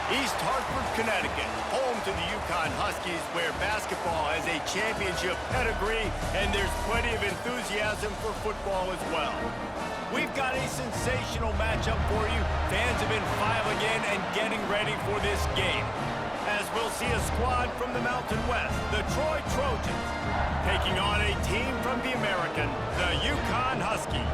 East Hartford, Connecticut, home to the Yukon Huskies, where basketball has a championship pedigree and there's plenty of enthusiasm for football as well. We've got a sensational matchup for you. Fans have been filing in and getting ready for this game, as we'll see a squad from the Mountain West, the Troy Trojans, taking on a team from the American, the Yukon Huskies.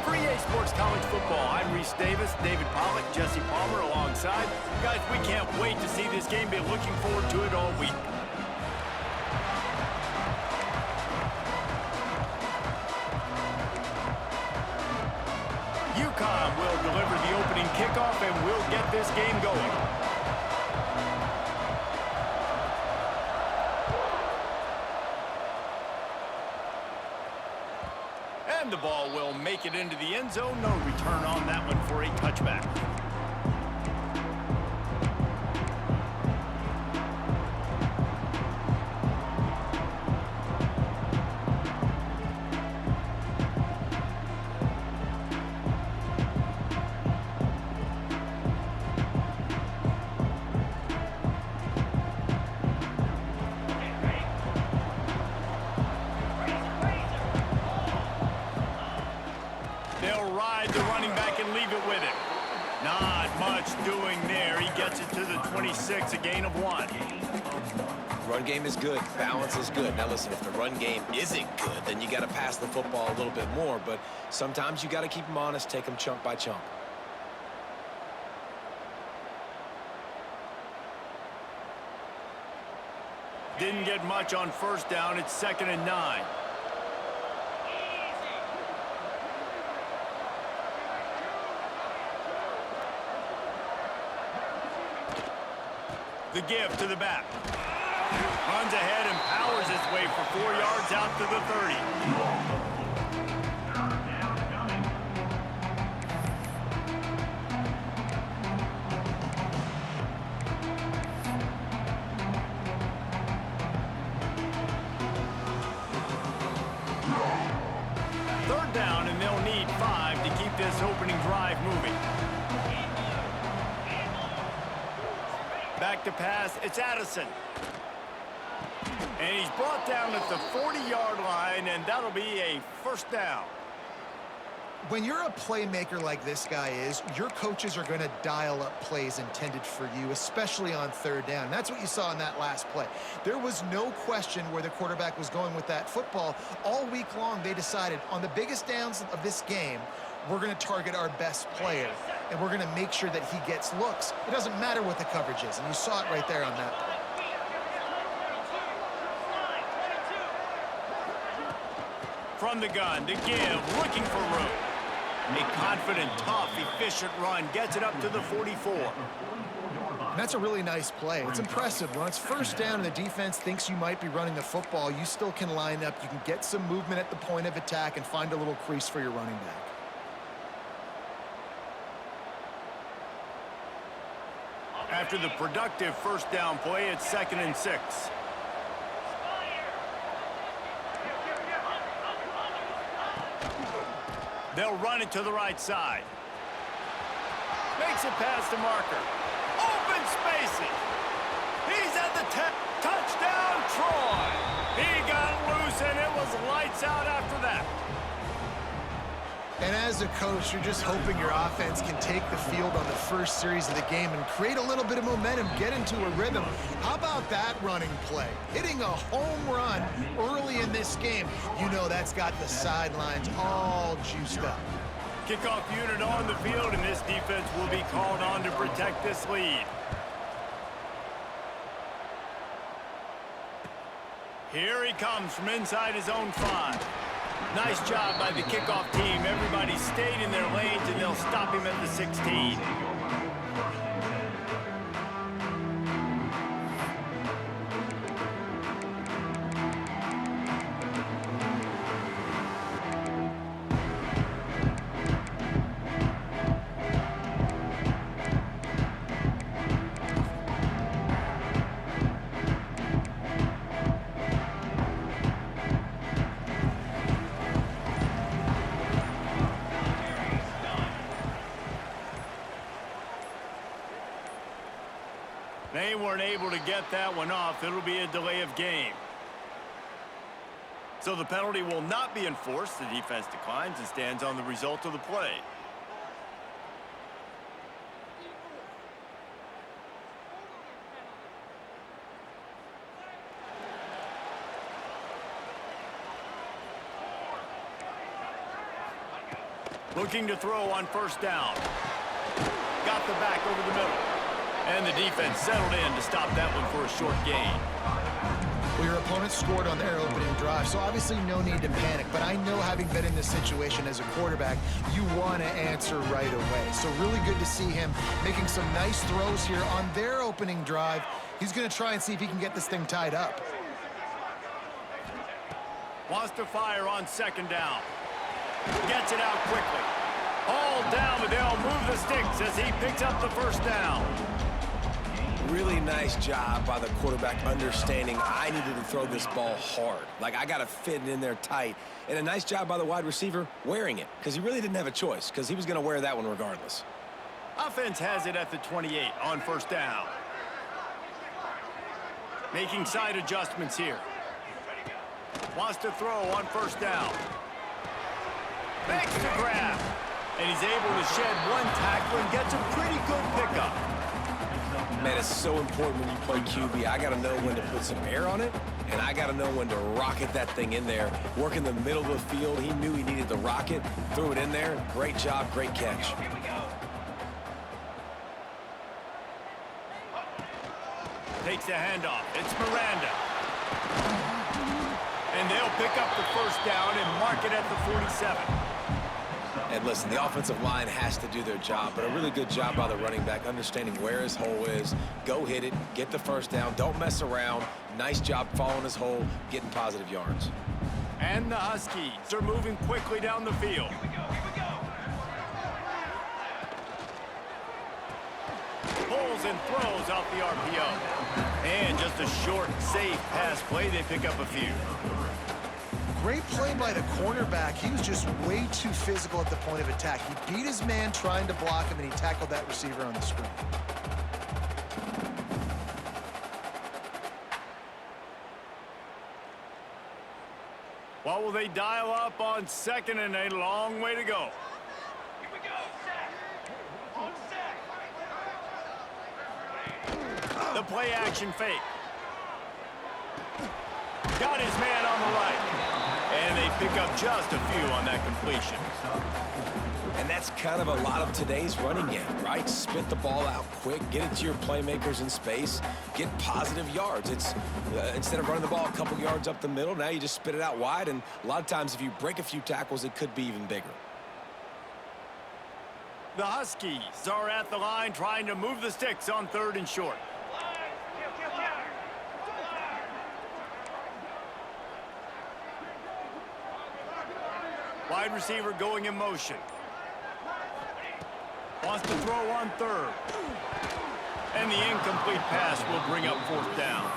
For EA Sports College Football, I'm Reese Davis, David Pollack, Jesse Palmer alongside. Guys, we can't wait to see this game. Been looking forward to it all week. Yukon will deliver the opening kickoff and we'll get this game going. And the ball will make it into the end zone. No return on that one for a touchback. They'll ride the running back and leave it with him. Not much doing there. He gets it to the 26, a gain of 1. Run game is good. Balance is good. Now listen, if the run game isn't good, then you got to pass the football a little bit more. But sometimes you got to keep them honest, take them chunk by chunk. Didn't get much on first down. It's 2nd and 9. The give to the back. Runs ahead and powers his way for 4 yards out to the 30. Third down, and they'll need 5 to keep this opening drive moving. Back to pass, it's Addison. And he's brought down at the 40-yard line, and that'll be a first down. When you're a playmaker like this guy is, your coaches are going to dial up plays intended for you, especially on third down. That's what you saw in that last play. There was no question where the quarterback was going with that football. All week long, they decided on the biggest downs of this game, we're going to target our best player, and we're going to make sure that he gets looks. It doesn't matter what the coverage is, and you saw it right there on that play. From the gun, to give, looking for room. A confident, tough, efficient run gets it up to the 44. And that's a really nice play. It's impressive. When it's first down and the defense thinks you might be running the football, you still can line up. You can get some movement at the point of attack and find a little crease for your running back. After the productive first down play, it's 2nd and 6. They'll run it to the right side. Makes it past the marker. Open spaces. He's at the 10. Touchdown, Troy. He got loose, and it was lights out after that. And as a coach, you're just hoping your offense can take the field on the first series of the game and create a little bit of momentum, get into a rhythm. How about that running play? Hitting a home run early in this game. You know that's got the sidelines all juiced up. Kickoff unit on the field, and this defense will be called on to protect this lead. Here he comes from inside his own 5. Nice job by the kickoff team. Everybody stayed in their lanes, and they'll stop him at the 16. They weren't able to get that one off. It'll be a delay of game. So the penalty will not be enforced. The defense declines and stands on the result of the play. Looking to throw on first down. Got the back over the middle. And the defense settled in to stop that one for a short gain. Well, your opponent scored on their opening drive, so obviously no need to panic. But I know, having been in this situation as a quarterback, you want to answer right away. So really good to see him making some nice throws here on their opening drive. He's going to try and see if he can get this thing tied up. Wants to fire on second down. Gets it out quickly. All down, but they'll move the sticks as he picks up the first down. Really nice job by the quarterback understanding I needed to throw this ball hard. Like, I got to fit it in there tight. And a nice job by the wide receiver wearing it, because he really didn't have a choice, because he was going to wear that one regardless. Offense has it at the 28 on first down. Making side adjustments here. Wants to throw on first down. Makes the grab. And he's able to shed one tackle and gets a pretty good pickup. Man, it's so important when you play QB. I got to know when to put some air on it, and I got to know when to rocket that thing in there. Work in the middle of the field. He knew he needed the rocket. Threw it in there. Great job. Great catch. Takes the handoff. It's Miranda. And they'll pick up the first down and mark it at the 47. And listen, the offensive line has to do their job, but a really good job by the running back, understanding where his hole is. Go hit it, get the first down, don't mess around. Nice job following his hole, getting positive yards. And the Huskies are moving quickly down the field. Pulls and throws off the RPO. And just a short, safe pass play. They pick up a few. Great play by the cornerback. He was just way too physical at the point of attack. He beat his man trying to block him, and he tackled that receiver on the screen. What will they dial up on second and a long way to go? The play action fake. Got his man on the right. And they pick up just a few on that completion. And that's kind of a lot of today's running game, right? Spit the ball out quick, get it to your playmakers in space, get positive yards. It's instead of running the ball a couple yards up the middle, now you just spit it out wide, and a lot of times if you break a few tackles, it could be even bigger. The Huskies are at the line trying to move the sticks on third and short. Wide receiver going in motion. Wants to throw on third. And the incomplete pass will bring up fourth down.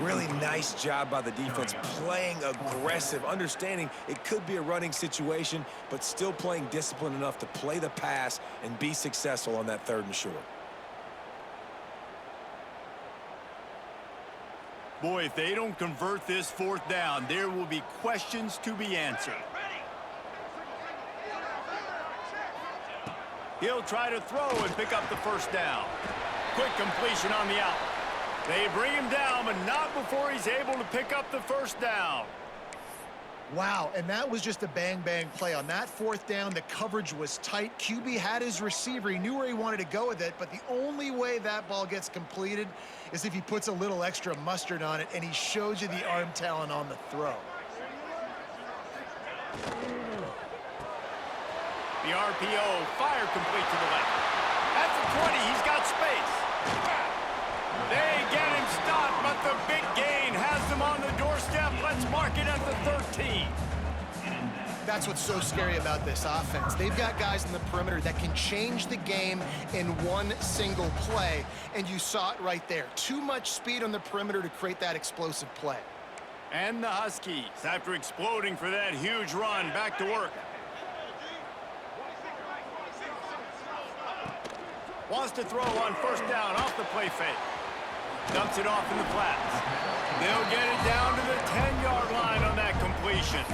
Really nice job by the defense, playing aggressive, understanding it could be a running situation, but still playing disciplined enough to play the pass and be successful on that third and short. Boy, if they don't convert this fourth down, there will be questions to be answered. He'll try to throw and pick up the first down. Quick completion on the out. They bring him down, but not before he's able to pick up the first down. Wow, and that was just a bang-bang play. On that fourth down, the coverage was tight. QB had his receiver. He knew where he wanted to go with it, but the only way that ball gets completed is if he puts a little extra mustard on it, and he shows you the arm talent on the throw. The RPO, fire complete to the left. At the 20, he's got space. They get him stopped, but the big gain has them on the doorstep. Let's mark it at the 13. That's what's so scary about this offense. They've got guys in the perimeter that can change the game in one single play, and you saw it right there. Too much speed on the perimeter to create that explosive play. And the Huskies, after exploding for that huge run, back to work. Wants to throw on first down off the play fake. Dumps it off in the flats. They'll get it down to the 10-yard line on that completion.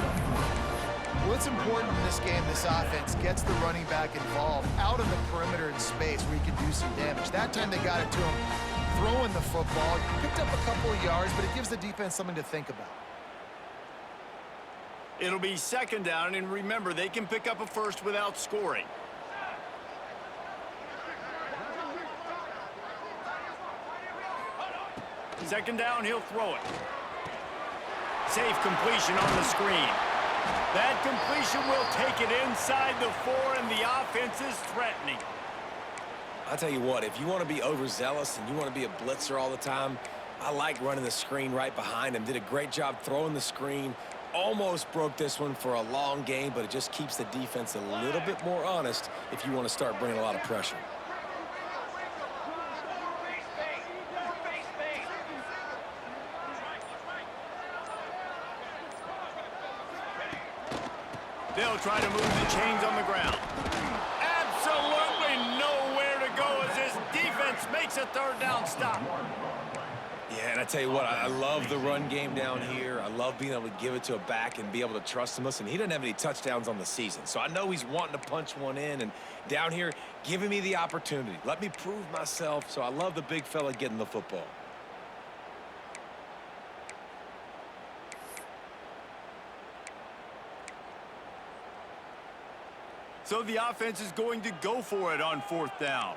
Well, it's important in this game, this offense gets the running back involved out on the perimeter in space where he can do some damage. That time they got it to him throwing the football. Picked up a couple of yards, but it gives the defense something to think about. It'll be second down, and remember, they can pick up a first without scoring. Second down, he'll throw it. Safe completion on the screen. That completion will take it inside the 4, and the offense is threatening. I'll tell you what, if you want to be overzealous and you want to be a blitzer all the time, I like running the screen right behind him. Did a great job throwing the screen. Almost broke this one for a long game, but it just keeps the defense a little bit more honest if you want to start bringing a lot of pressure. They'll try to move the chains on the ground. Absolutely nowhere to go as this defense makes a third down stop. Yeah, and I tell you what, I love the run game down here. I love being able to give it to a back and be able to trust him. Listen, he doesn't have any touchdowns on the season, so I know he's wanting to punch one in. And down here, giving me the opportunity. Let me prove myself, so I love the big fella getting the football. So the offense is going to go for it on fourth down.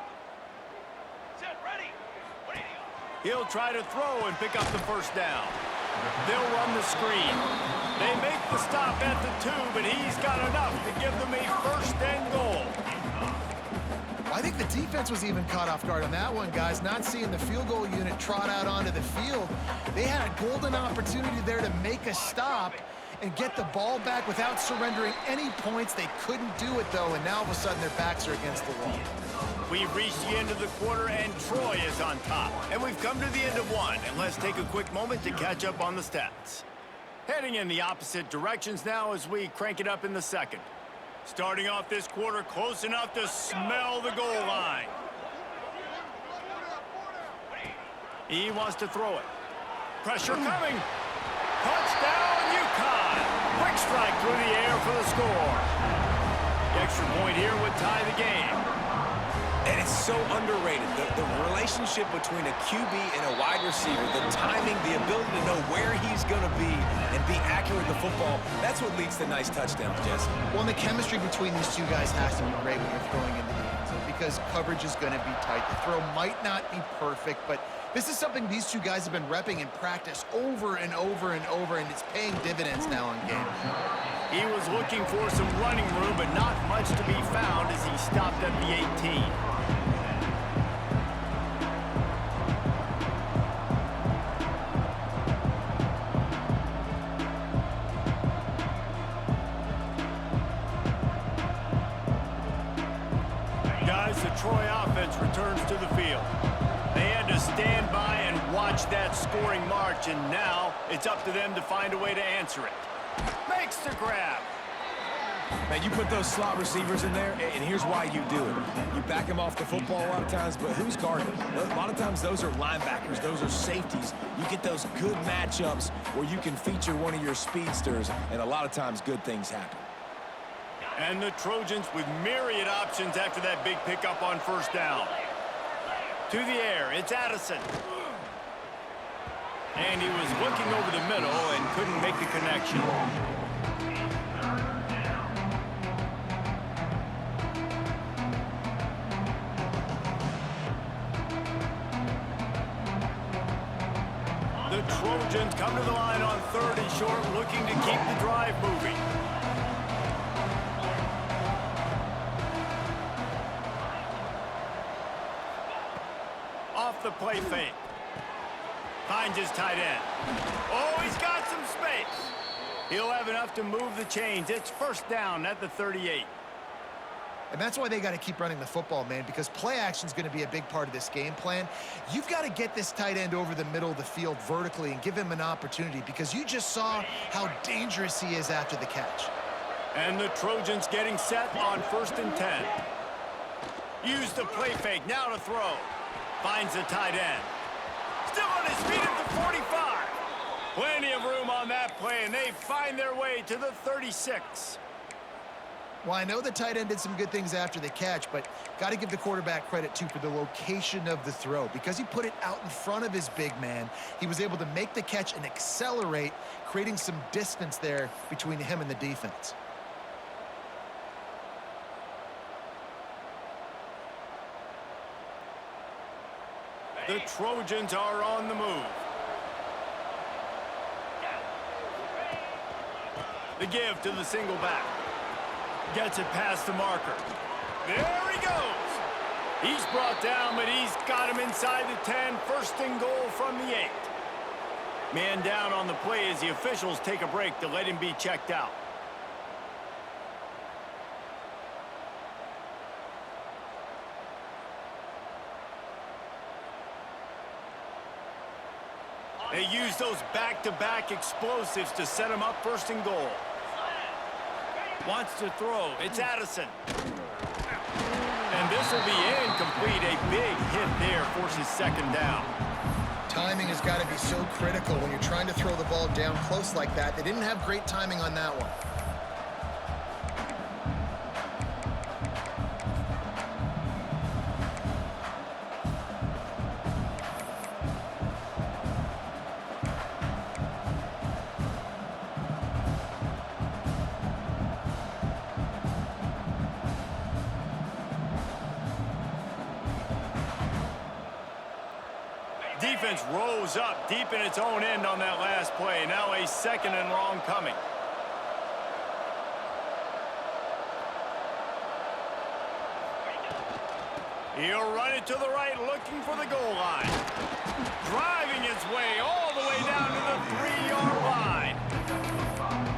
He'll try to throw and pick up the first down. They'll run the screen. They make the stop at the 2, but he's got enough to give them a first and goal. I think the defense was even caught off guard on that one, guys. Not seeing the field goal unit trot out onto the field. They had a golden opportunity there to make a stop and get the ball back without surrendering any points. They couldn't do it, though, and now all of a sudden their backs are against the wall. We've reached the end of the quarter, and Troy is on top. And we've come to the end of one, and let's take a quick moment to catch up on the stats. Heading in the opposite directions now as we crank it up in the second. Starting off this quarter close enough to smell the goal line. He wants to throw it. Pressure coming. Touchdown, UConn. Quick strike through the air for the score. The extra point here would tie the game. And it's so underrated. The relationship between a QB and a wide receiver, the timing, the ability to know where he's going to be and be accurate with the football, that's what leads to nice touchdowns, Jesse. Well, and the chemistry between these two guys has to be great when you're throwing into the end zone because coverage is going to be tight. The throw might not be perfect, but this is something these two guys have been repping in practice over and over and over, and it's paying dividends now in game. He was looking for some running room, but not much to be found as he stopped at the 18. Guys, the Troy offense returns to the field. They had to stand by and watch that scoring march, and now it's up to them to find a way to answer it. Makes the grab. Man, you put those slot receivers in there, and here's why you do it. You back them off the football a lot of times, but who's guarding them? A lot of times those are linebackers, those are safeties. You get those good matchups where you can feature one of your speedsters, and a lot of times good things happen. And the Trojans with myriad options after that big pickup on first down. To the air, it's Addison. And he was looking over the middle and couldn't make the connection. The Trojans come to the line on 3rd and short, looking to keep the drive moving. Off the play fake. Finds his tight end. Oh, he's got some space. He'll have enough to move the chains. It's first down at the 38. And that's why they got to keep running the football, man, because play action is going to be a big part of this game plan. You've got to get this tight end over the middle of the field vertically and give him an opportunity because you just saw how dangerous he is after the catch. And the Trojans getting set on 1st and 10. Use the play fake now to throw. Finds the tight end. Still on his feet at the 45. Plenty of room on that play, and they find their way to the 36. Well, I know the tight end did some good things after the catch, but got to give the quarterback credit, too, for the location of the throw. Because he put it out in front of his big man, he was able to make the catch and accelerate, creating some distance there between him and the defense. The Trojans are on the move. The give to the single back. Gets it past the marker. There he goes. He's brought down, but he's got him inside the 10. First and goal from the 8. Man down on the play as the officials take a break to let him be checked out. They use those back-to-back explosives to set him up first and goal. Wants to throw. It's Addison. And this will be incomplete. A big hit there forces second down. Timing has got to be so critical when you're trying to throw the ball down close like that. They didn't have great timing on that one. Defense rose up deep in its own end on that last play. Now a second and long coming. He'll run it to the right, looking for the goal line. Driving his way all the way down to the 3-yard line.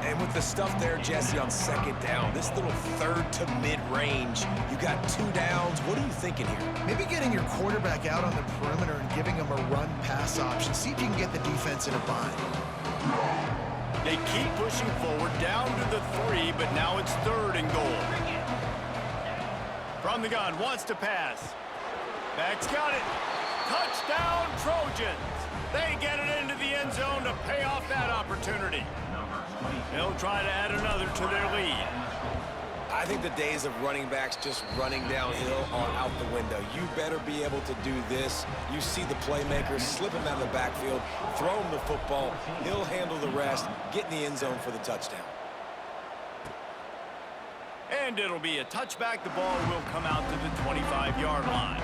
And with the stuff there, Jesse, on second down, this little third to mid-range, you got 2 downs. What are you thinking here? Maybe getting your quarterback out on the perimeter and giving him a run-pass option. See if you can get the defense in a bind. They keep pushing forward down to the 3, but now it's third and goal. From the gun, wants to pass. Back's got it. Touchdown, Trojans. They get it into the end zone to pay off that opportunity. They'll try to add another to their lead. I think the days of running backs just running downhill are out the window. You better be able to do this. You see the playmaker, slip him out of the backfield, throw him the football. He'll handle the rest, get in the end zone for the touchdown. And it'll be a touchback. The ball will come out to the 25-yard line.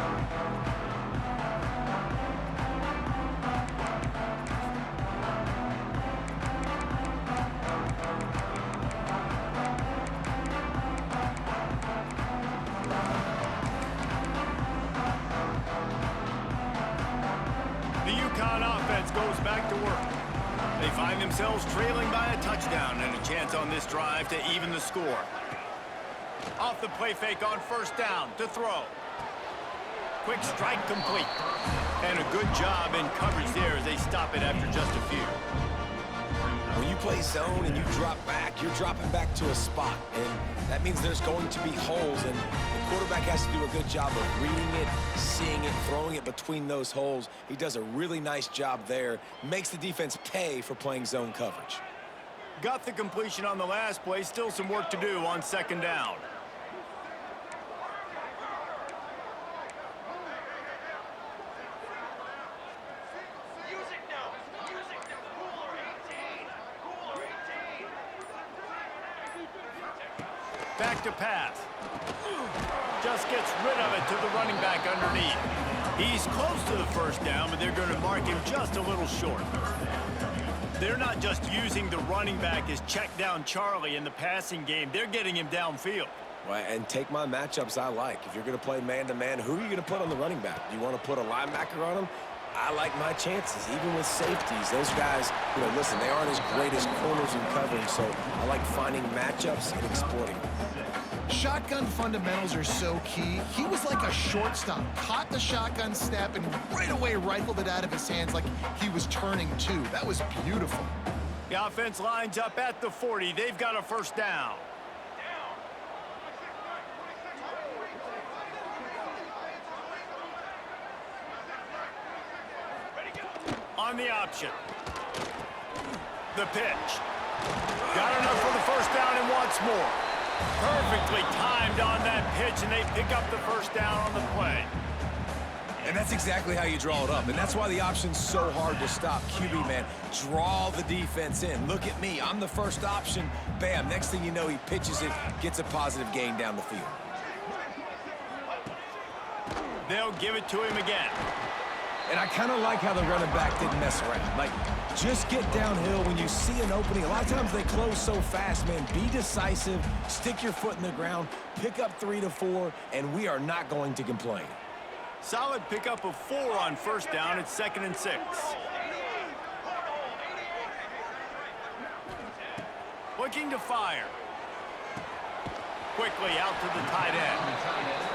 The UConn offense goes back to work. They find themselves trailing by a touchdown and a chance on this drive to even the score. Off the play fake on first down to throw. Quick strike complete. And a good job in coverage there as they stop it after just a few. When you play zone and you drop back, you're dropping back to a spot. And that means there's going to be holes. And the quarterback has to do a good job of reading it, seeing it, throwing it between those holes. He does a really nice job there. Makes the defense pay for playing zone coverage. Got the completion on the last play. Still some work to do on second down. Back to pass. Just gets rid of it to the running back underneath. He's close to the first down, but they're going to mark him just a little short. They're not just using the running back as check down Charlie in the passing game. They're getting him downfield. Well, and take my matchups I like. If you're going to play man-to-man, who are you going to put on the running back? Do you want to put a linebacker on him? I like my chances, even with safeties. Those guys, listen, they aren't as great as corners in covering, so I like finding matchups and exploiting them. Shotgun fundamentals are so key. He was like a shortstop, caught the shotgun snap and right away rifled it out of his hands like he was turning two. That was beautiful. The offense lines up at the 40. They've got a first down. On the option. The pitch. Got enough for the first down and wants more. Perfectly timed on that pitch, and they pick up the first down on the play. And that's exactly how you draw it up. And that's why the option's so hard to stop. QB, man, draw the defense in. Look at me. I'm the first option. Bam. Next thing you know, he pitches it, gets a positive gain down the field. They'll give it to him again. And I kind of like how the running back didn't mess around. Like, just get downhill when you see an opening. A lot of times they close so fast, man. Be decisive, stick your foot in the ground, pick up 3 to 4, and we are not going to complain. Solid pickup of 4 on first down. It's 2nd and 6. Looking to fire. Quickly out to the tight end.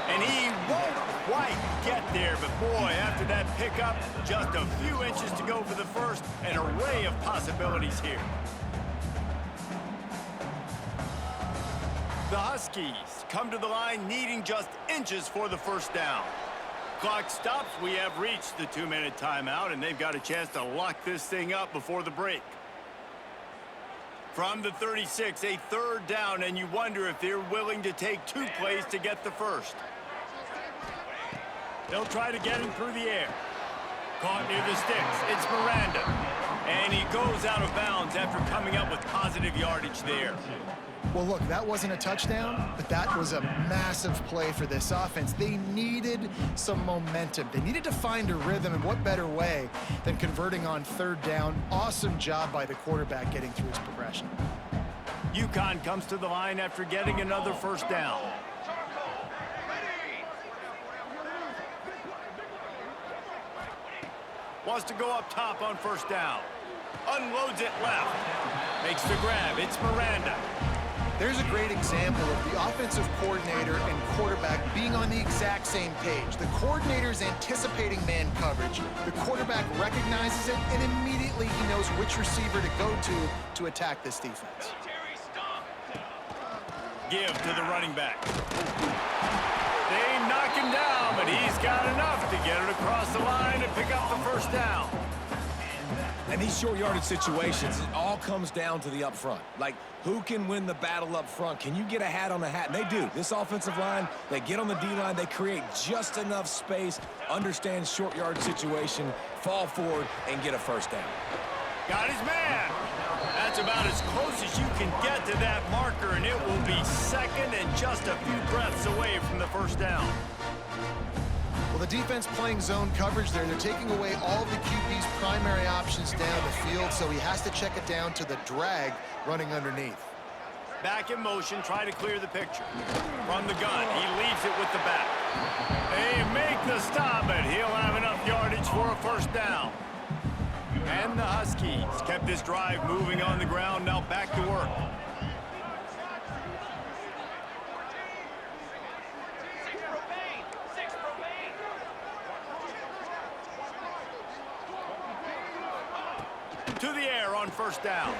And he won't quite get there, but boy, after that pickup, just a few inches to go for the first. An array of possibilities here. The Huskies come to the line needing just inches for the first down. Clock stops. We have reached the 2-minute timeout, and they've got a chance to lock this thing up before the break. From the 36, a 3rd down, and you wonder if they're willing to take 2 plays to get the first. They'll try to get him through the air. Caught near the sticks. It's Miranda. And he goes out of bounds after coming up with positive yardage there. Well, look, that wasn't a touchdown, but that was a massive play for this offense. They needed some momentum. They needed to find a rhythm, and what better way than converting on 3rd down. Awesome job by the quarterback getting through his progression. UConn comes to the line after getting another first down. Wants to go up top on first down. Unloads it left. Makes the grab. It's Miranda. There's a great example of the offensive coordinator and quarterback being on the exact same page. The coordinator's anticipating man coverage. The quarterback recognizes it, and immediately he knows which receiver to go to attack this defense. Give to the running back. They knock him down, but he's got enough to get it across the line and pick up the first down. And these short yardage situations, it all comes down to the up front. Like, who can win the battle up front? Can you get a hat on the hat? And they do. This offensive line, they get on the D-line, they create just enough space, understand short yardage situation, fall forward, and get a first down. Got his man. That's about as close as you can get to that marker, and it will be 2nd and just a few breaths away from the first down. Well, the defense playing zone coverage there. They're taking away all of the QB's primary options down the field, so he has to check it down to the drag running underneath. Back in motion, try to clear the picture. From the gun, he leaves it with the back. They make the stop, but he'll have enough yardage for a first down. And the Huskies kept this drive moving on the ground, now back to work. To the air on first down.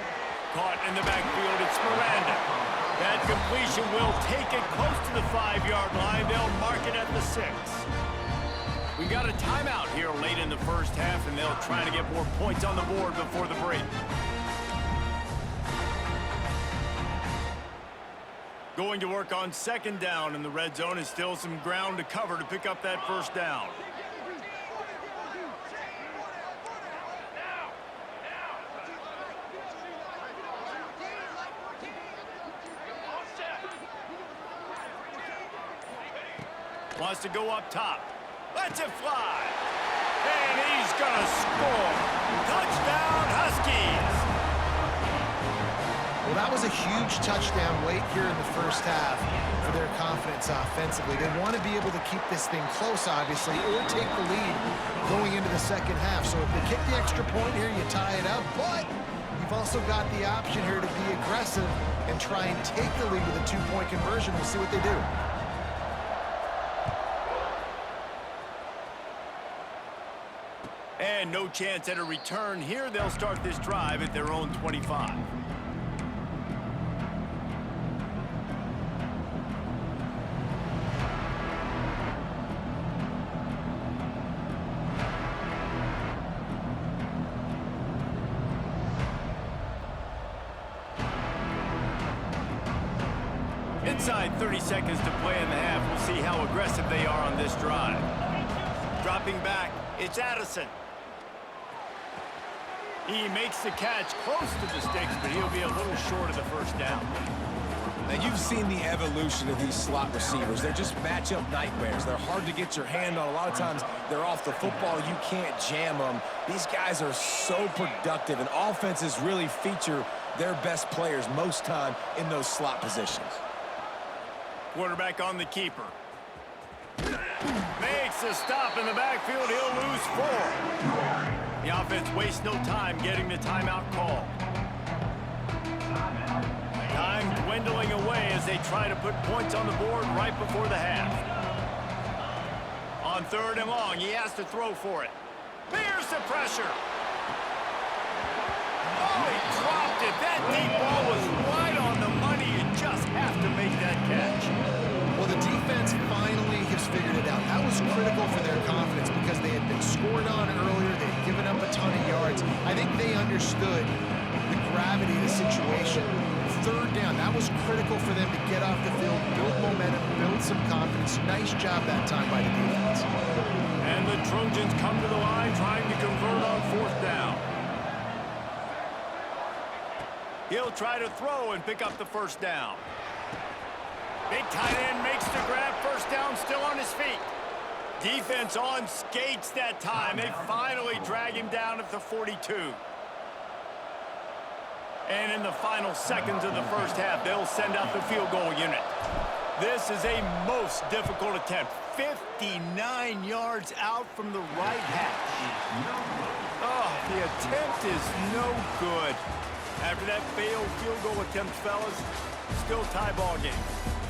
Caught in the backfield, it's Miranda. That completion will take it close to the 5-yard line. They'll mark it at the 6. We got a timeout here late in the first half, and they'll try to get more points on the board before the break. Going to work on 2nd down, and the red zone is still some ground to cover to pick up that first down. Wants to go up top. Lets it fly. And he's going to score. Touchdown, Huskies. Well, that was a huge touchdown late here in the first half for their confidence offensively. They want to be able to keep this thing close, obviously, or take the lead going into the second half. So if they kick the extra point here, you tie it up. But you've also got the option here to be aggressive and try and take the lead with a 2-point conversion. We'll see what they do. And no chance at a return here. They'll start this drive at their own 25. Inside 30 seconds to play in the half. We'll see how aggressive they are on this drive. Dropping back, it's Addison. He makes the catch close to the sticks, but he'll be a little short of the first down. Now, you've seen the evolution of these slot receivers. They're just matchup nightmares. They're hard to get your hand on. A lot of times, they're off the football. You can't jam them. These guys are so productive, and offenses really feature their best players most time in those slot positions. Quarterback on the keeper. Makes a stop in the backfield. He'll lose 4. The offense wastes no time getting the timeout call. Time dwindling away as they try to put points on the board right before the half. On 3rd and long, he has to throw for it. There's the pressure. Oh, he dropped it. That deep ball was right on the money. You just have to make that catch. Well, the defense finally has figured it out. That was critical for their confidence because they had been scored on earlier. They had given up a ton of yards. I think they understood the gravity of the situation. 3rd down, that was critical for them to get off the field, build momentum, build some confidence. Nice job that time by the defense. And the Trojans come to the line trying to convert on 4th down. He'll try to throw and pick up the first down. Big tight end makes the grab. First down, still on his feet. Defense on skates that time. They finally drag him down at the 42. And in the final seconds of the first half, they'll send out the field goal unit. This is a most difficult attempt. 59 yards out from the right hash. Oh, the attempt is no good. After that failed field goal attempt, fellas, still tie ball game.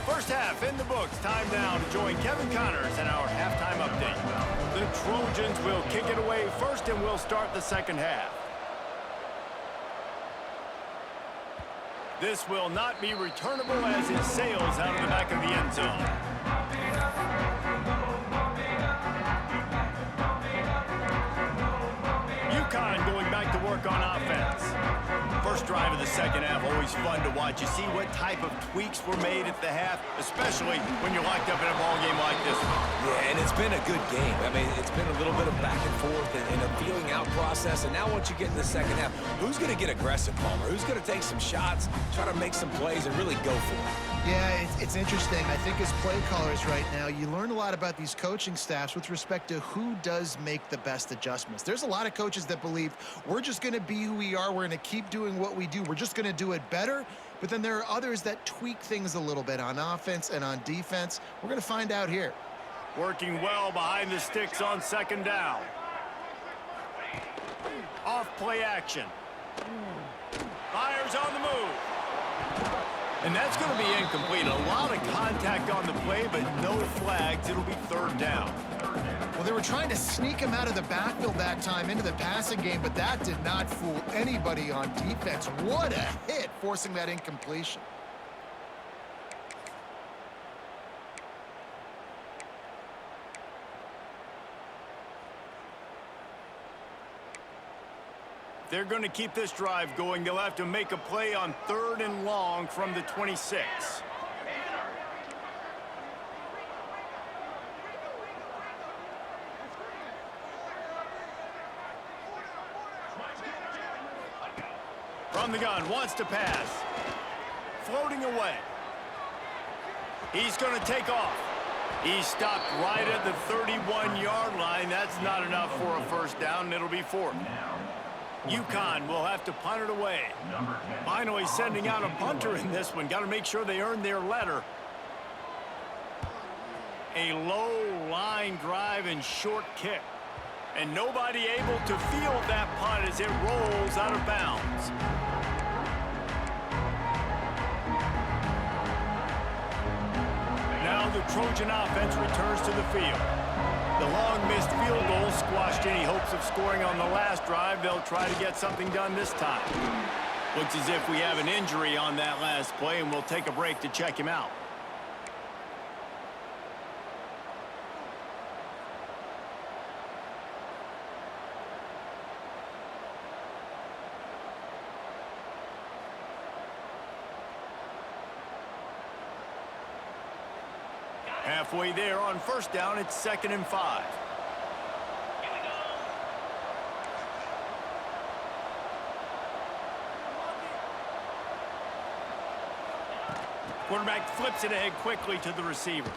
First half in the books. Time now to join Kevin Connors in our halftime update. The Trojans will kick it away first, and we'll start the second half. This will not be returnable as it sails out of the back of the end zone. UConn going back to work on offense. First drive of the second half, always fun to watch. You see what type of tweaks were made at the half, especially when you're locked up in a ball game like this one. Yeah, and it's been a good game. I mean, it's been a little bit of back and forth and a feeling out process. And now once you get in the second half, who's going to get aggressive, Palmer? Who's going to take some shots, try to make some plays, and really go for it? Yeah, it's interesting. I think as play callers right now, you learn a lot about these coaching staffs with respect to who does make the best adjustments. There's a lot of coaches that believe we're just going to be who we are. We're going to keep doing what we do. We're just going to do it better. But then there are others that tweak things a little bit on offense and on defense. We're going to find out here. Working well behind the sticks on second down. Off play action. Fires on the move. And that's going to be incomplete. A lot of contact on the play, but no flags. It'll be 3rd down. Well, they were trying to sneak him out of the backfield that time into the passing game, but that did not fool anybody on defense. What a hit, forcing that incompletion. They're going to keep this drive going. They'll have to make a play on 3rd and long from the 26. From the gun, wants to pass. Floating away. He's going to take off. He stopped right at the 31-yard line. That's not enough for a first down, and it'll be 4th. UConn will have to punt it away. Finally sending out a punter in this one. Got to make sure they earn their letter. A low line drive and short kick. And nobody able to field that punt as it rolls out of bounds. Now the Trojan offense returns to the field. The long missed field goal squashed any hopes of scoring on the last drive. They'll try to get something done this time. Looks as if we have an injury on that last play, and we'll take a break to check him out. Halfway there on first down, it's 2nd and 5. Quarterback flips it ahead quickly to the receiver.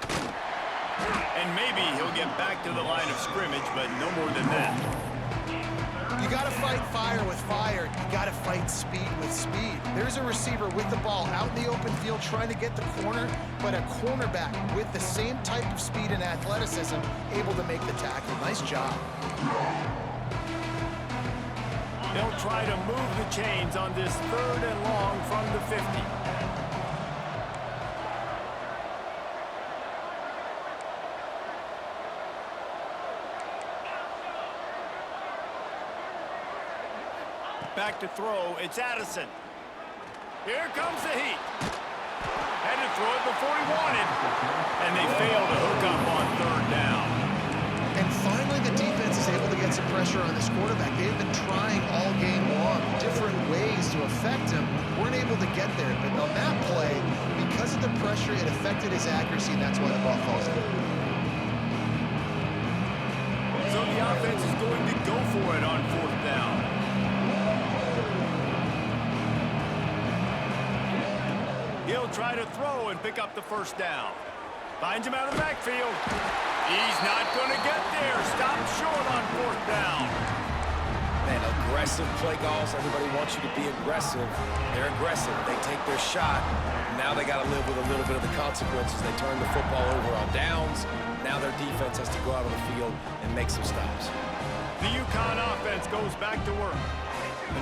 And maybe he'll get back to the line of scrimmage, but no more than that. You got to fight fire with fire. You got to fight speed with speed. There's a receiver with the ball out in the open field trying to get the corner, but a cornerback with the same type of speed and athleticism able to make the tackle. Nice job. They'll try to move the chains on this 3rd and long from the 50. Back to throw, it's Addison. Here comes the heat. Had to throw it before he wanted. And they fail to hook up on 3rd down. And finally the defense is able to get some pressure on this quarterback. They've been trying all game long, different ways to affect him. Weren't able to get there, but on that play, because of the pressure, it affected his accuracy, and that's why the ball falls in. So the offense is going to go for it on 4th down. He'll try to throw and pick up the 1st down. Finds him out of the backfield. He's not going to get there. Stop short on 4th down. Man, aggressive play calls. Everybody wants you to be aggressive. They're aggressive. They take their shot. Now they got to live with a little bit of the consequences. They turn the football over on downs. Now their defense has to go out on the field and make some stops. The UConn offense goes back to work.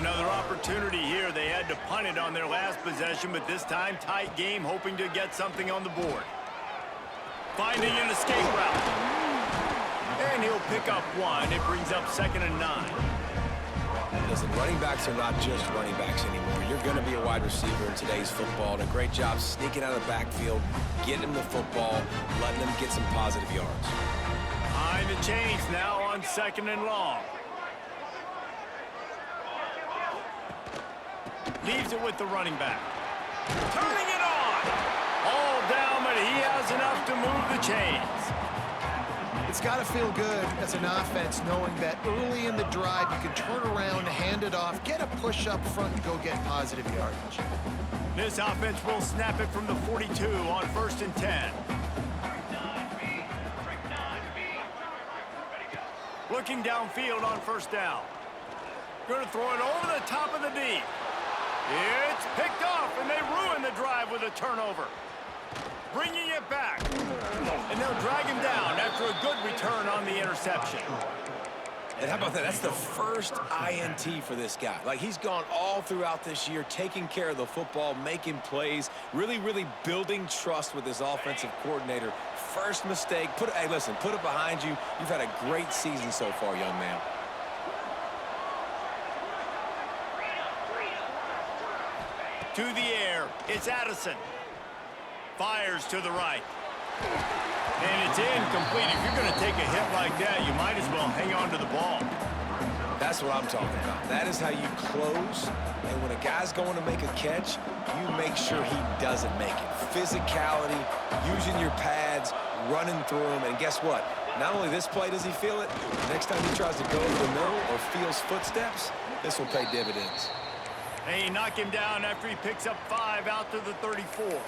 Another opportunity here. They had to punt it on their last possession, but this time tight game, hoping to get something on the board. Finding an escape route. And he'll pick up 1. It brings up 2nd and 9. Listen, running backs are not just running backs anymore. You're going to be a wide receiver in today's football. And a great job sneaking out of the backfield, getting them the football, letting them get some positive yards. Behind the chains now on 2nd and long. Leaves it with the running back. Turning it on. All down, but he has enough to move the chains. It's got to feel good as an offense knowing that early in the drive you can turn around, hand it off, get a push up front, and go get positive yardage. This offense will snap it from the 42 on 1st and 10. Looking downfield on 1st down. Going to throw it over the top of the D. It's picked off, and they ruin the drive with a turnover. Bringing it back. And they'll drag him down after a good return on the interception. And how about that? That's the first INT for this guy. Like, he's gone all throughout this year, taking care of the football, making plays, really, really building trust with his offensive coordinator. First mistake. Hey, listen, put it behind you. You've had a great season so far, young man. To the air, it's Addison. Fires to the right. And it's incomplete. If you're going to take a hit like that, you might as well hang on to the ball. That's what I'm talking about. That is how you close. And when a guy's going to make a catch, you make sure he doesn't make it. Physicality, using your pads, running through him. And guess what? Not only this play does he feel it, next time he tries to go over the middle or feels footsteps, this will pay dividends. They knock him down after he picks up 5 out to the 34.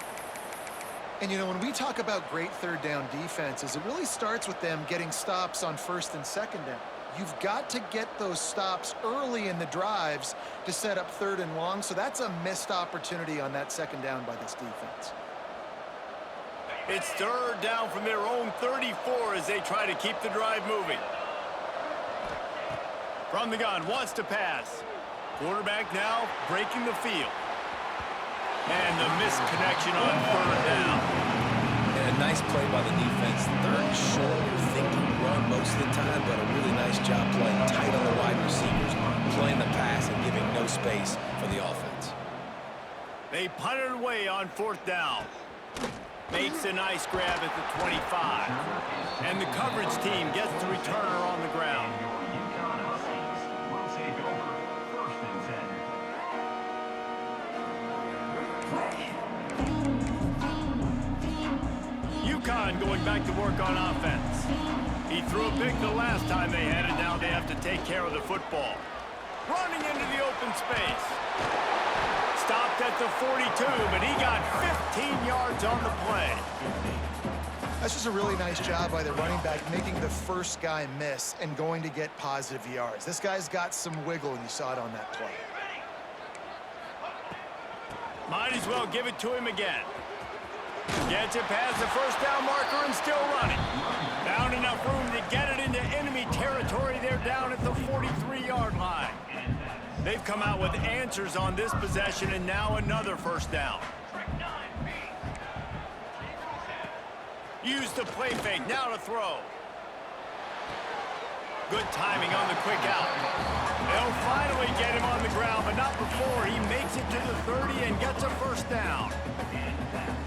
And, you know, when we talk about great 3rd down defenses, it really starts with them getting stops on 1st and 2nd down. You've got to get those stops early in the drives to set up 3rd and long, so that's a missed opportunity on that 2nd down by this defense. It's 3rd down from their own 34 as they try to keep the drive moving. From the gun, wants to pass. Quarterback now breaking the field. And the missed connection on 3rd down. And a nice play by the defense. 3rd and short, you're thinking run most of the time, but a really nice job playing tight on the wide receivers, playing the pass and giving no space for the offense. They punt it away on 4th down. Makes a nice grab at the 25. And the coverage team gets the returner on the ground. UConn UConn going back to work on offense. He threw a pick the last time they had it. Now they have to take care of the football. Running into the open space. Stopped at the 42, but he got 15 yards on the play. That's just a really nice job by the running back, making the first guy miss and going to get positive yards. This guy's got some wiggle, and you saw it on that play. Might as well give it to him again. Gets it past the first down marker and still running. Found enough room to get it into enemy territory. They're down at the 43-yard line. They've come out with answers on this possession, and now another first down. Use the play fake, now to throw. Good timing on the quick out. They'll finally get him on the ground, but not before he makes it to the 30 and gets a first down.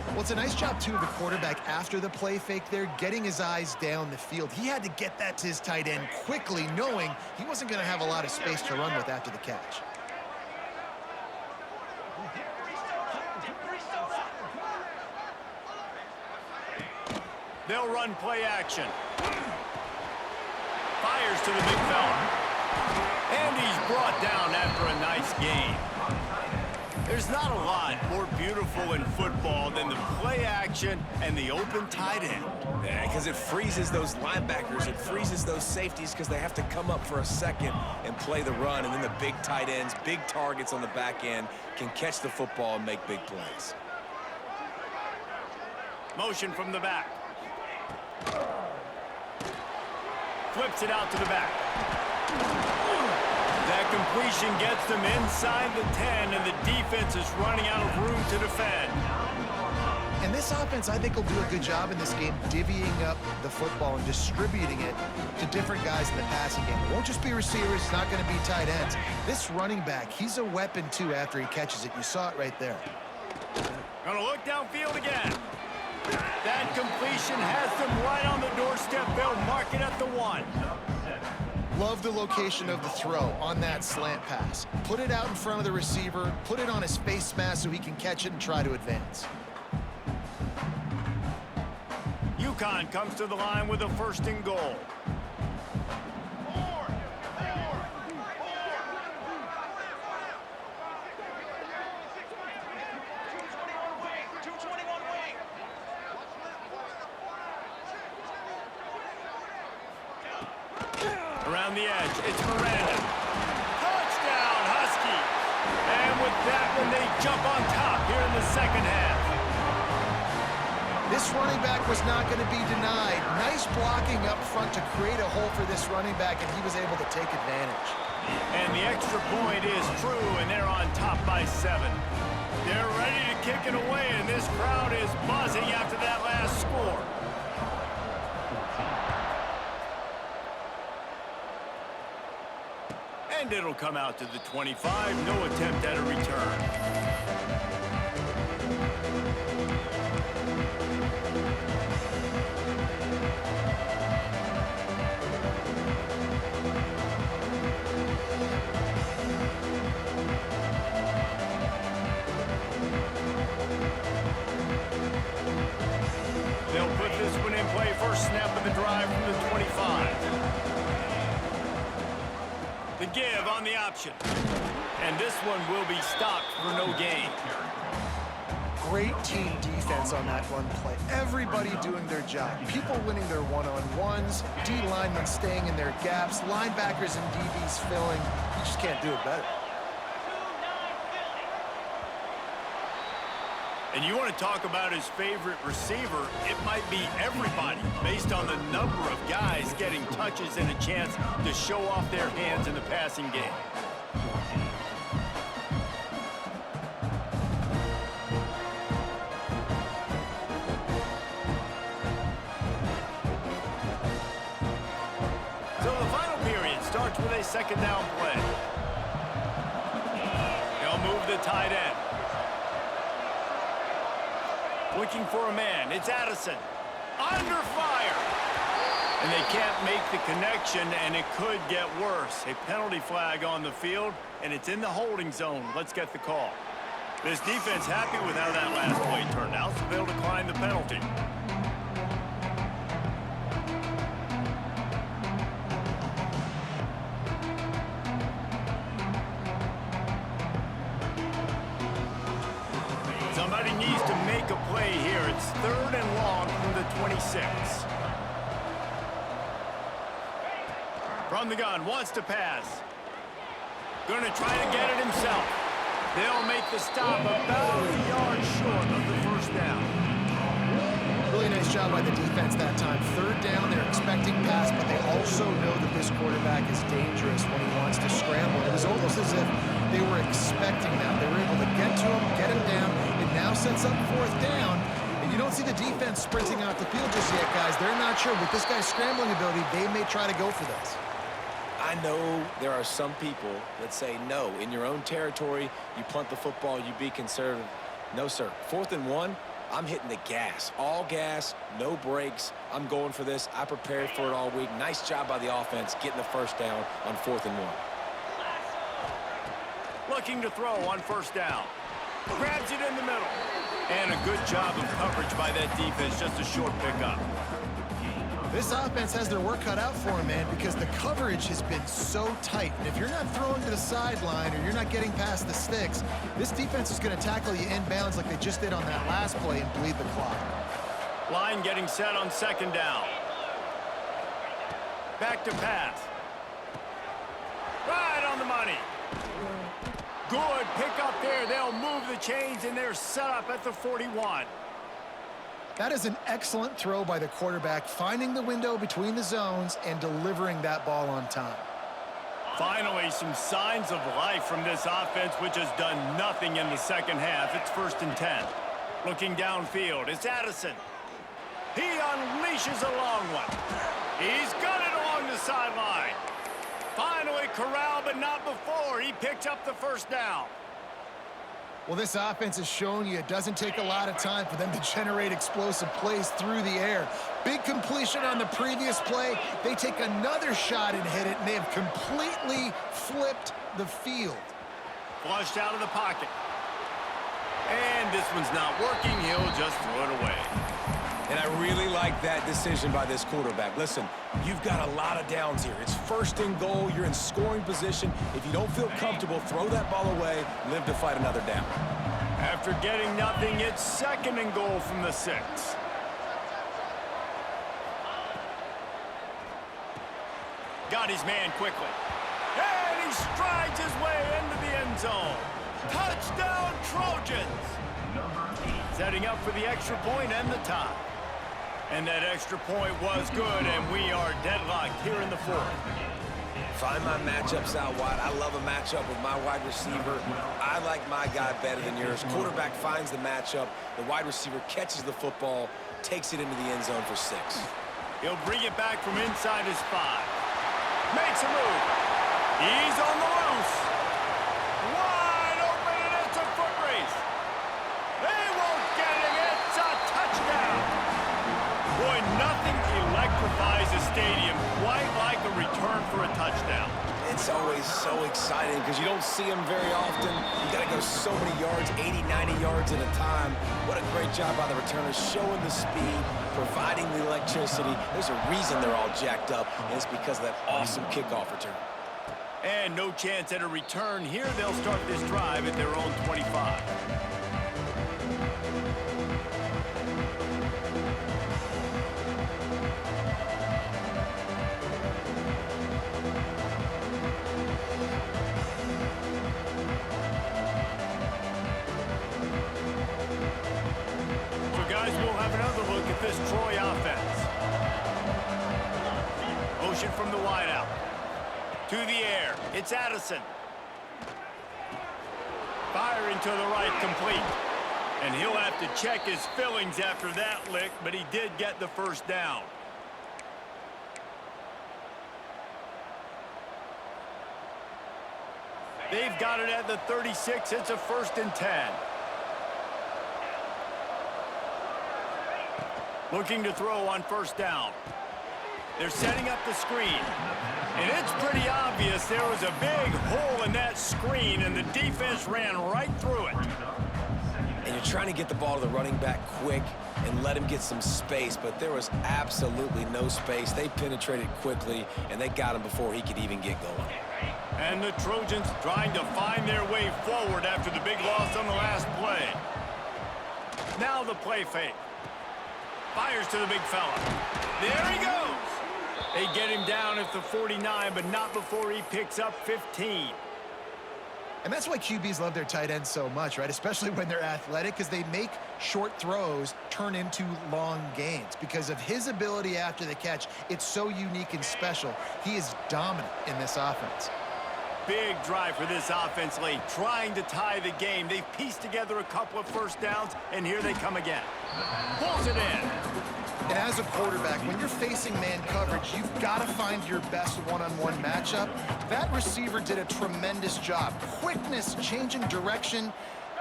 Well, it's a nice job, too, of the quarterback after the play fake there, getting his eyes down the field. He had to get that to his tight end quickly, knowing he wasn't going to have a lot of space to run with after the catch. They'll run play action. Fires to the big fella. And he's brought down after a nice gain. There's not a lot more beautiful in football than the play action and the open tight end. Yeah, because it freezes those linebackers. It freezes those safeties because they have to come up for a second and play the run. And then the big tight ends, big targets on the back end, can catch the football and make big plays. Motion from the back. Flips it out to the back. That completion gets them inside the 10, and the defense is running out of room to defend. And this offense, I think, will do a good job in this game divvying up the football and distributing it to different guys in the passing game. It won't just be receivers. It's not going to be tight ends. This running back, he's a weapon, too, after he catches it. You saw it right there. Gonna look downfield again. That completion has them right on the doorstep. They'll mark it at the 1. Love the location of the throw on that slant pass. Put it out in front of the receiver, put it on his face mask so he can catch it and try to advance. UConn comes to the line with a 1st and goal. Around the edge, it's Miranda. Touchdown, Huskies! And with that one, they jump on top here in the second half. This running back was not going to be denied. Nice blocking up front to create a hole for this running back, and he was able to take advantage. And the extra point is true, and they're on top by 7. They're ready to kick it away, and this crowd is buzzing after that last score. And it'll come out to the 25. No attempt at a return. They'll put this one in play. First snap of the drive from the 25. The give on the option. And this one will be stopped for no gain. Great team defense on that run play. Everybody doing their job. People winning their one-on-ones, D linemen staying in their gaps, linebackers and DBs filling. You just can't do it better. And you want to talk about his favorite receiver, it might be everybody based on the number of guys getting touches and a chance to show off their hands in the passing game. So the final period starts with a 2nd down play. They'll move the tight end. Looking for a man. It's Addison. Under fire. And they can't make the connection, and it could get worse. A penalty flag on the field, and it's in the holding zone. Let's get the call. This defense happy with how that last play turned out, so they'll decline the penalty. needs to make a play here. It's 3rd and long from the 26. From the gun, wants to pass. Going to try to get it himself. They'll make the stop about a yard short of the first down. Really nice job by the defense that time. 3rd down, they're expecting pass, but they also know that this quarterback is dangerous when he wants to scramble. It was almost as if they were expecting that. They were able to get to him, get him down. It now sets up 4th down. And you don't see the defense sprinting out the field just yet, guys. They're not sure. With this guy's scrambling ability, they may try to go for this. I know there are some people that say, no, in your own territory, you punt the football, you be conservative. No, sir. 4th and 1, I'm hitting the gas. All gas, no brakes. I'm going for this. I prepared for it all week. Nice job by the offense getting the first down on 4th and 1. Looking to throw on 1st down. Grabs it in the middle. And a good job of coverage by that defense. Just a short pickup. This offense has their work cut out for them, man, because the coverage has been so tight. And if you're not throwing to the sideline or you're not getting past the sticks, this defense is going to tackle you inbounds like they just did on that last play and bleed the clock. Line getting set on 2nd down. Back to pass. Right on the money. Good pick up there. They'll move the chains, and they're set up at the 41. That is an excellent throw by the quarterback, finding the window between the zones and delivering that ball on time. Finally, some signs of life from this offense, which has done nothing in the second half. It's 1st and 10. Looking downfield, it's Addison. He unleashes a long one. He's got it along the sideline. Finally corralled, but not before. He picked up the 1st down. Well, this offense has shown you it doesn't take a lot of time for them to generate explosive plays through the air. Big completion on the previous play. They take another shot and hit it, and they have completely flipped the field. Flushed out of the pocket. And this one's not working. He'll just throw it away. And I really like that decision by this quarterback. Listen, you've got a lot of downs here. It's 1st and goal. You're in scoring position. If you don't feel comfortable, throw that ball away. Live to fight another down. After getting nothing, it's 2nd and goal from the 6. Got his man quickly. And he strides his way into the end zone. Touchdown, Trojans! Setting up for the extra point and the tie. And that extra point was good, and we are deadlocked here in the 4th. Find my matchups out wide. I love a matchup with my wide receiver. I like my guy better than yours. Quarterback finds the matchup. The wide receiver catches the football, takes it into the end zone for 6. He'll bring it back from inside his 5. Makes a move. He's on the loose. Wide open, and it's a foot race. They won't get him. It's a touchdown. Boy, nothing electrifies a stadium quite like a return for a touchdown. It's always so exciting because you don't see them very often. You got to go so many yards, 80, 90 yards at a time. What a great job by the returners, showing the speed, providing the electricity. There's a reason they're all jacked up, and it's because of that awesome kickoff return. And no chance at a return here. They'll start this drive at their own 25. This Troy offense. Motion from the wideout. To the air. It's Addison. Firing to the right, complete. And he'll have to check his fillings after that lick, but he did get the 1st down. They've got it at the 36. It's a 1st and 10. Looking to throw on 1st down. They're setting up the screen. And it's pretty obvious there was a big hole in that screen, and the defense ran right through it. And you're trying to get the ball to the running back quick and let him get some space, but there was absolutely no space. They penetrated quickly, and they got him before he could even get going. And the Trojans trying to find their way forward after the big loss on the last play. Now the play fake. Fires to the big fella. There he goes. They get him down at the 49, but not before he picks up 15. And that's why QBs love their tight ends so much, right? Especially when they're athletic, because they make short throws turn into long gains. Because of his ability after the catch, it's so unique and special. He is dominant in this offense. Big drive for this offense late, trying to tie the game. They've pieced together a couple of first downs, and here they come again. Pulls it in. And as a quarterback, when you're facing man coverage, you've got to find your best one-on-one matchup. That receiver did a tremendous job. Quickness, changing direction,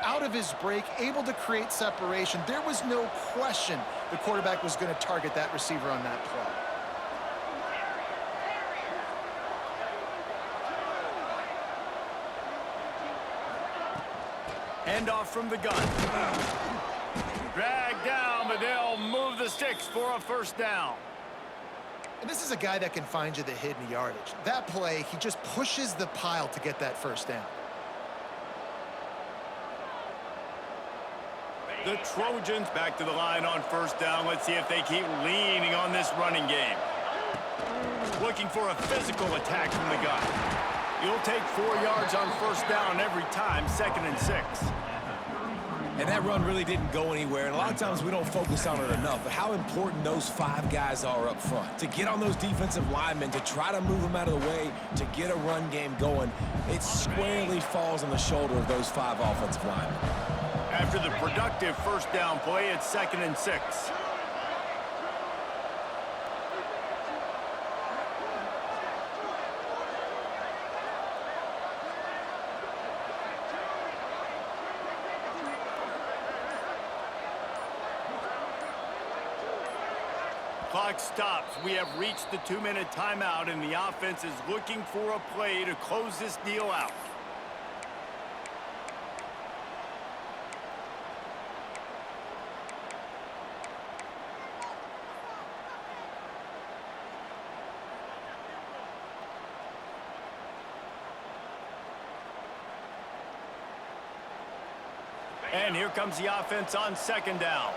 out of his break, able to create separation. There was no question the quarterback was going to target that receiver on that play. Handoff from the gun. Dragged down, but they'll move the sticks for a first down. And this is a guy that can find you the hidden yardage. That play, he just pushes the pile to get that first down. The Trojans back to the line on first down. Let's see if they keep leaning on this running game. Looking for a physical attack from the gun. You'll take 4 yards on first down every time, 2nd and 6. And that run really didn't go anywhere, and a lot of times we don't focus on it enough, but how important those 5 guys are up front. To get on those defensive linemen, to try to move them out of the way, to get a run game going, it squarely falls on the shoulder of those 5 offensive linemen. After the productive first down play, it's 2nd and 6. Clock stops. We have reached the 2-minute timeout, and the offense is looking for a play to close this deal out. And here comes the offense on 2nd down.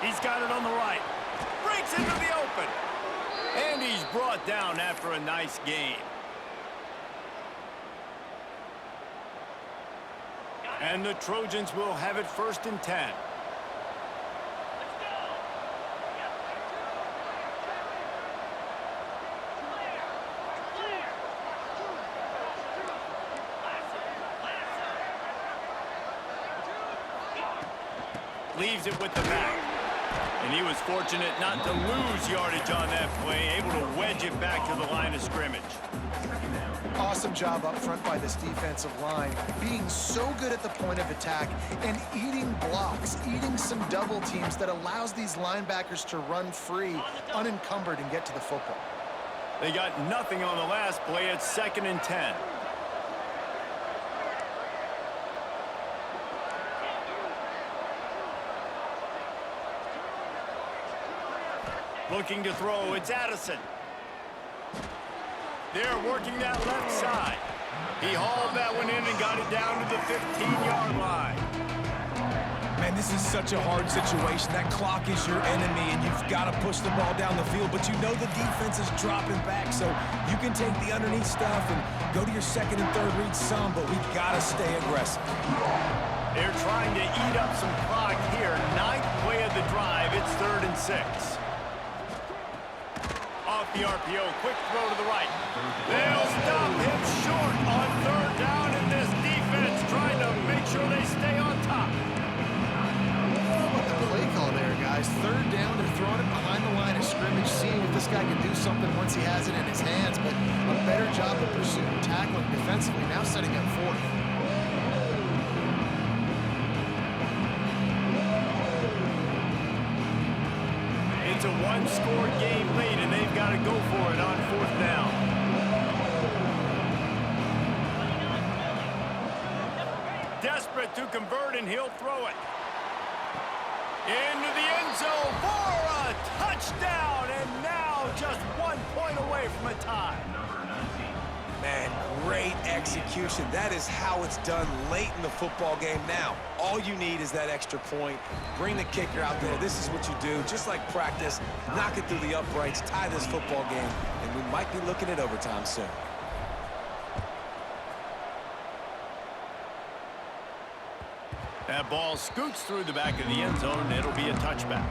He's got it on the right. Breaks into the open. And he's brought down after a nice gain. And the Trojans will have it 1st and 10. Leaves it with the back. And he was fortunate not to lose yardage on that play, able to wedge it back to the line of scrimmage. Awesome job up front by this defensive line, being so good at the point of attack and eating blocks, eating some double teams that allows these linebackers to run free, unencumbered, and get to the football. They got nothing on the last play. It's 2nd and 10. Looking to throw, it's Addison. They're working that left side. He hauled that one in and got it down to the 15-yard line. Man, this is such a hard situation. That clock is your enemy, and you've got to push the ball down the field, but you know the defense is dropping back, so you can take the underneath stuff and go to your 2nd and 3rd read some, but we've got to stay aggressive. They're trying to eat up some clock here. 9th play of the drive. It's 3rd and 6. Off the RPO, quick throw to the right. They'll stop him short on 3rd down, and this defense trying to make sure they stay on top. How about the play call there, guys? 3rd down, they're throwing it behind the line of scrimmage, seeing if this guy can do something once he has it in his hands, but a better job of pursuit and tackling defensively, now setting up 4th. It's a 1-score game late, and they've got to go for it on 4th down. Desperate to convert, and he'll throw it. Into the end zone for a touchdown, and now just 1 point away away from a tie. Man, great execution. That is how it's done late in the football game now. All you need is that extra point. Bring the kicker out there. This is what you do. Just like practice, knock it through the uprights, tie this football game, and we might be looking at overtime soon. That ball scoots through the back of the end zone, and it'll be a touchback.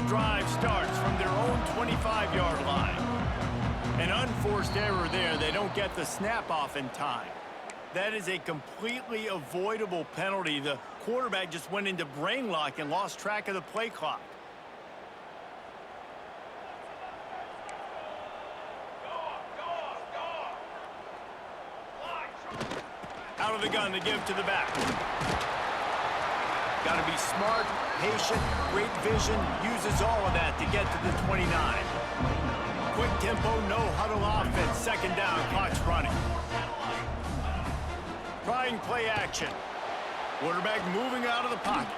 Drive starts from their own 25-yard line. An unforced error there. They don't get the snap off in time. That is a completely avoidable penalty. The quarterback just went into brain lock and lost track of the play clock. Out of the gun to give to the back. Got to be smart, patient, great vision, uses all of that to get to the 29. Quick tempo, no huddle offense, second down, clock's running. Trying play action. Quarterback moving out of the pocket.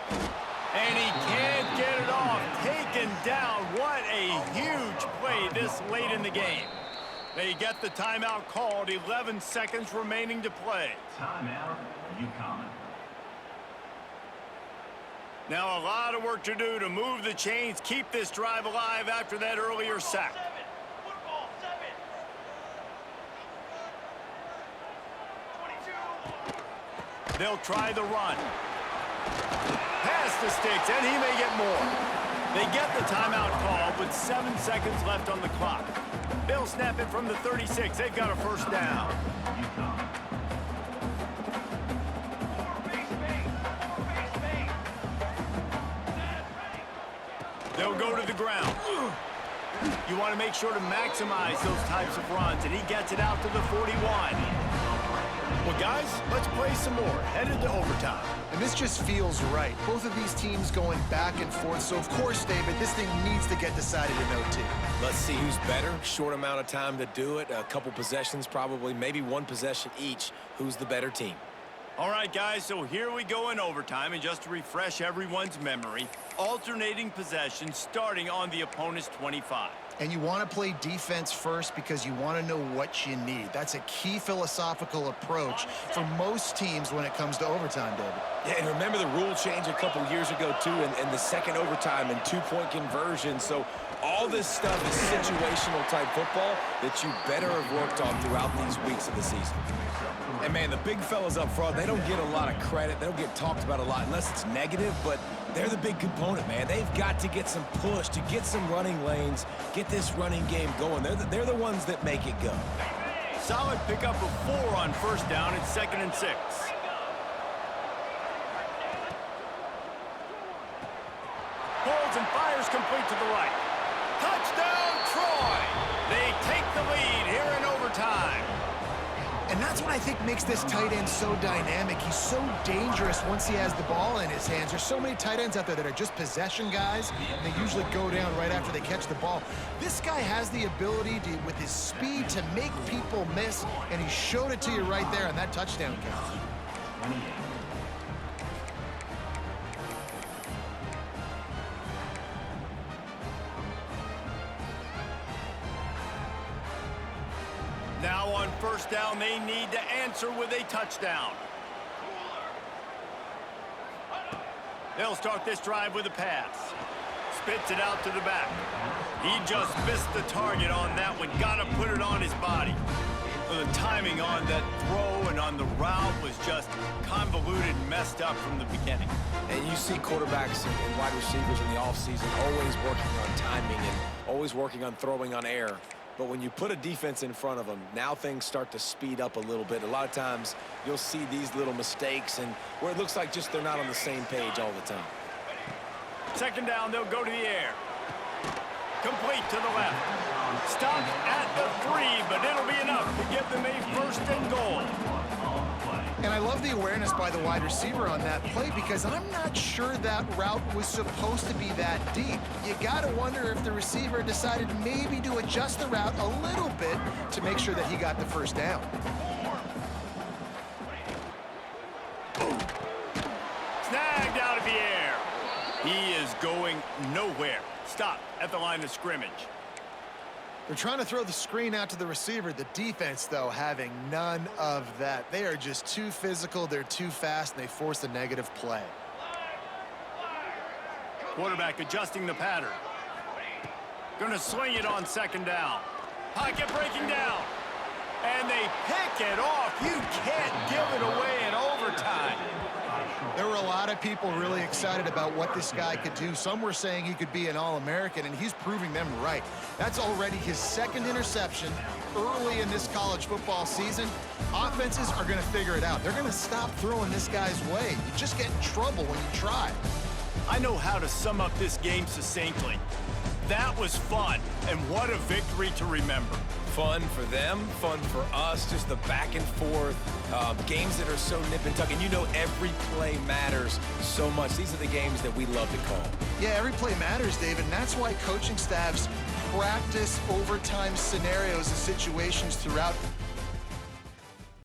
And he can't get it off. Taken down. What a huge play this late in the game. They get the timeout called, 11 seconds remaining to play. Timeout, UConn. Now a lot of work to do to move the chains, keep this drive alive after that earlier sack. They'll try the run. Pass the sticks, and he may get more. They get the timeout call with 7 seconds left on the clock. They'll snap it from the 36. They've got a first down. They'll go to the ground. You want to make sure to maximize those types of runs, and he gets it out to the 41. Well, guys, let's play some more. Headed to overtime. And this just feels right. Both of these teams going back and forth. So, of course, David, this thing needs to get decided in OT. Let's see who's better. Short amount of time to do it. A couple possessions, probably, maybe one possession each. Who's the better team? All right, guys, so here we go in overtime, and just to refresh everyone's memory, alternating possessions starting on the opponent's 25. And you want to play defense first because you want to know what you need. That's a key philosophical approach for most teams when it comes to overtime, David. Yeah, and remember the rule change a couple years ago, too, and the second overtime and two-point conversion. So all this stuff is situational type football that you better have worked on throughout these weeks of the season. And, man, the big fellas up front, they don't get a lot of credit. They don't get talked about a lot unless it's negative, but they're the big component, man. They've got to get some push, to get some running lanes, get this running game going. They're the ones that make it go. Solid pickup of 4 on first down. It's 2nd and 6. Pulls and fires complete to the right. Touchdown, Troy! They take the lead here in overtime. And that's what I think makes this tight end so dynamic. He's so dangerous once he has the ball in his hands. There's so many tight ends out there that are just possession guys, and they usually go down right after they catch the ball. This guy has the ability to, with his speed, to make people miss, and he showed it to you right there on that touchdown catch. Now on first down, they need to answer with a touchdown. They'll start this drive with a pass. Spits it out to the back. He just missed the target on that one. Got to put it on his body. The timing on that throw and on the route was just convoluted and messed up from the beginning. And you see quarterbacks and wide receivers in the offseason always working on timing and always working on throwing on air. But when you put a defense in front of them, now things start to speed up a little bit. A lot of times you'll see these little mistakes and where it looks like just they're not on the same page all the time. Second down, they'll go to the air. Complete to the left. Stop at the 3, but it'll be enough to give them a 1st and goal. And I love the awareness by the wide receiver on that play because I'm not sure that route was supposed to be that deep. You got to wonder if the receiver decided maybe to adjust the route a little bit to make sure that he got the first down. Snagged out of the air. He is going nowhere. Stop at the line of scrimmage. They're trying to throw the screen out to the receiver. The defense, though, having none of that. They are just too physical, they're too fast, and they force a negative play. Quarterback adjusting the pattern. Gonna swing it on second down. Pocket breaking down. And they pick it off. You can't give it away in overtime. There were a lot of people really excited about what this guy could do. Some were saying he could be an All-American, and he's proving them right. That's already his second interception early in this college football season. Offenses are going to figure it out. They're going to stop throwing this guy's way. You just get in trouble when you try. I know how to sum up this game succinctly. That was fun, and what a victory to remember. Fun for them, fun for us, just the back and forth, games that are so nip and tuck, and you know every play matters so much. These are the games that we love to call. Yeah, every play matters, David, and that's why coaching staffs practice overtime scenarios and situations throughout